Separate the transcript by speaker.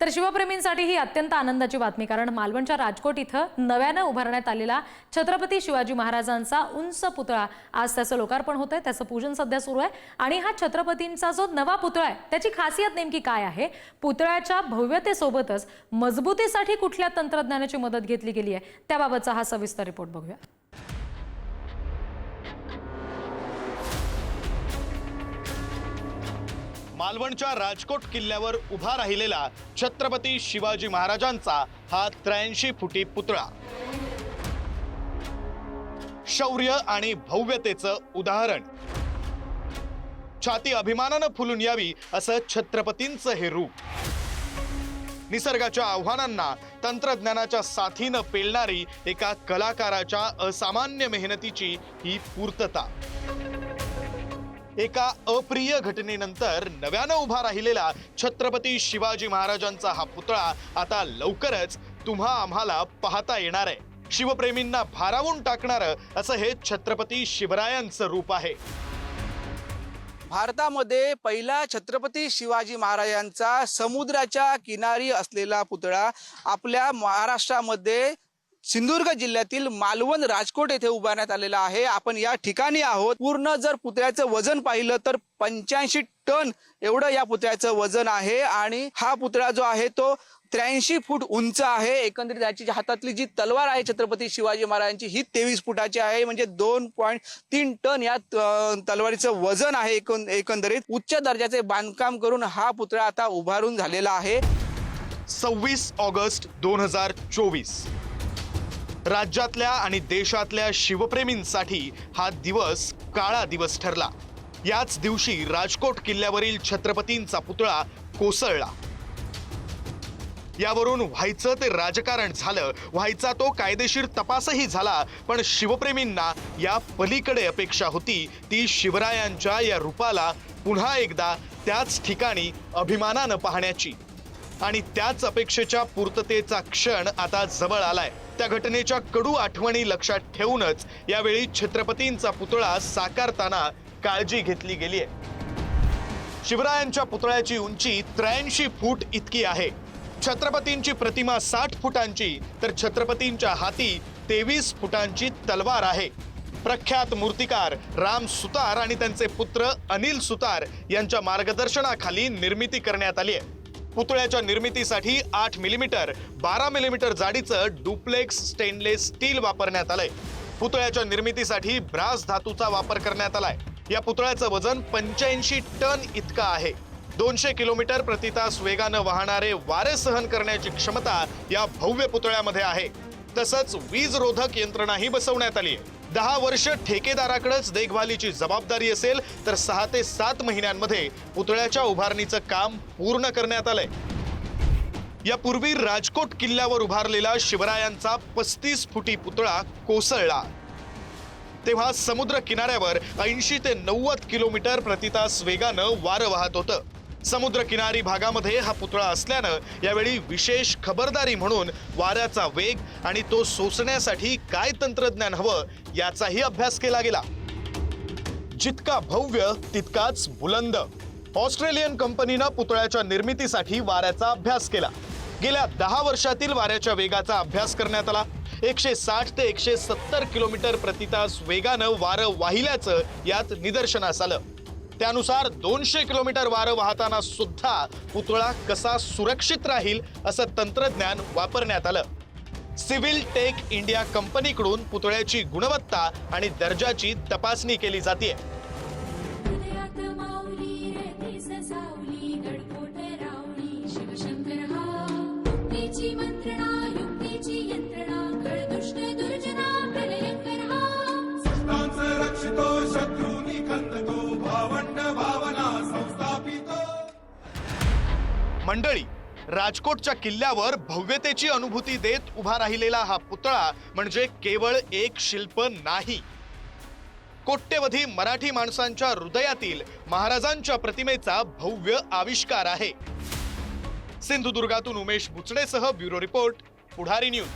Speaker 1: तर शिवप्रेमींसाठी ही अत्यंत आनंदाची बातमी, कारण मालवणच्या राजकोट इथं नव्याने उभारण्यात आलेला छत्रपती शिवाजी महाराजांचा उंच पुतळा आज त्याचं लोकार्पण होतंय। त्याचं पूजन सध्या सुरू आहे आणि हा छत्रपतींचा जो नवा पुतळा आहे त्याची खासियत नेमकी काय आहे, पुतळ्याच्या भव्यतेसोबतच मजबूतीसाठी कुठल्या तंत्रज्ञानाची मदत घेतली गेली आहे, त्याबाबतचा हा सविस्तर रिपोर्ट बघूया।
Speaker 2: मालवणच्या राजकोट किल्ल्यावर उभा राहिलेला छत्रपती शिवाजी महाराजांचा हा 83 फुटी पुतळा शौर्य आणि भव्यतेचं उदाहरण। छाती अभिमानानं फुलून यावी असं छत्रपतींचं हे रूप। निसर्गाच्या आव्हानांना तंत्रज्ञानाच्या साथीनं पेलणारी एका कलाकाराच्या असामान्य मेहनतीची ही पूर्तता। एका अप्रिय घटनेनंतर नव्यानं उभा राहिलेला छत्रपती शिवाजी महाराजांचा हा पुतळा आता लवकरच तुम्हा आम्हाला पाहता येणार आहे। शिवप्रेमींना भारावून टाकणारं असं हे छत्रपती शिवरायांचं रूप आहे।
Speaker 3: भारतामध्ये पहिला छत्रपती शिवाजी महाराजांचा समुद्राच्या किनारी असलेला पुतळा आपल्या महाराष्ट्रामध्ये सिंधुदुर्ग जिल्ह्यातील मालवण राजकोट येथे उभारण्यात आलेला आहे। आपण या ठिकाणी आहोत। पूर्ण जर पुतळ्याचं वजन पाहिलं तर 85 टन एवढं या पुतळ्याचं वजन आहे आणि हा पुतळा जो आहे तो 83 फूट उंच आहे। एकंदरीत याची हातातली जी तलवार आहे छत्रपती शिवाजी महाराजांची ही 23 फुटाची आहे, म्हणजे 2.3 टन या तलवारीचं वजन आहे। एकंदरीत उच्च दर्जाचे बांधकाम करून हा पुतळा आता उभारून झालेला आहे।
Speaker 2: 26 ऑगस्ट 2024 राज्यातल्या आणि देशातल्या शिवप्रेमींसाठी हा दिवस काळा दिवस ठरला। याच दिवशी राजकोट किल्ल्यावरील छत्रपतींचा पुतळा कोसळला। यावरून व्हायचं ते राजकारण झालं, व्हायचा तो कायदेशीर तपासही झाला, पण शिवप्रेमींना या पलीकडे अपेक्षा होती ती शिवरायांच्या या रूपाला पुन्हा एकदा त्याच ठिकाणी अभिमानानं पाहण्याची। आणि त्याच अपेक्षेच्या पूर्ततेचा क्षण आता जवळ आलाय। त्या घटनेच्या कडू आठवणी लक्षात ठेवूनच यावेळी छत्रपतींचा पुतळा साकारताना काळजी घेतली गेली आहे। शिवरायांच्या पुतळ्याची उंची 83 फूट इतकी आहे। छत्रपतींची प्रतिमा 60 फुटांची तर छत्रपतींच्या हाती 23 फुटांची तलवार आहे। प्रख्यात मूर्तिकार राम सुतार आणि त्यांचे पुत्र अनिल सुतार यांच्या मार्गदर्शनाखाली निर्मिती करण्यात आली आहे। पुतळ्याच्या निर्मितीसाठी 8 मिलीमीटर 12 मिलीमीटर जाडीचं डुप्लेक्स स्टेनलेस स्टील वापरण्यात आलंय। पुतळ्याच्या निर्मितीसाठी ब्रास धातूचा वापर करण्यात आलाय। या पुतळ्याचं वजन 85 टन इतकं आहे। 200 किलोमीटर प्रति तास वेगानं वाहणारे वारे सहन करण्याची क्षमता या भव्य पुतळ्यामध्ये आहे। तसंच वीज रोधक यंत्रणाही बसवण्यात आली आहे। 10 वर्ष ठेकेदाराकडेच देखभालीची जबाबदारी असेल तर 6 ते 7 महिन्यांमध्ये पुतळ्याच्या उभारणीचं काम पूर्ण करण्यात आलंय। यापूर्वी राजकोट किल्ल्यावर उभारलेला शिवरायांचा 35 फुटी पुतळा कोसळला तेव्हा समुद्र किनाऱ्यावर 80 ते 90 किलोमीटर प्रति तास वेगानं वारं वाहत होतं। समुद्र किनारी भागामध्ये हा पुतळा असल्यानं यावेळी विशेष खबरदारी म्हणून वाऱ्याचा वेग आणि तो सोसण्यासाठी काय तंत्रज्ञान हवं याचाही अभ्यास केला गेला। जितका भव्य तितकाच बुलंद। ऑस्ट्रेलियन कंपनीनं पुतळ्याच्या निर्मितीसाठी वाऱ्याचा अभ्यास केला। गेल्या 10 वर्षातील वाऱ्याच्या वेगाचा अभ्यास करण्यात आला। 160 ते 170 किलोमीटर प्रति तास वेगानं वारं वाहिल्याचं यात निदर्शनास आलं। त्यानुसार 200 किलोमीटर वारं वाहताना सुद्धा पुतळा कसा सुरक्षित राहील असं तंत्रज्ञान वापरण्यात आलं। सिव्हिल टेक इंडिया कंपनीकडून पुतळ्याची गुणवत्ता आणि दर्जाची तपासणी केली जाते। मंडळी, राजकोटच्या किल्ल्यावर भव्यतेची अनुभूती देत उभा राहिलेला हा पुतळा म्हणजे केवळ एक शिल्प नाही, कोट्यवधी मराठी माणसांच्या हृदयातील महाराजांच्या प्रतिमेचा भव्य आविष्कार आहे। सिंधुदुर्गातून उमेश बुचडेसह ब्युरो रिपोर्ट, पुढारी न्यूज।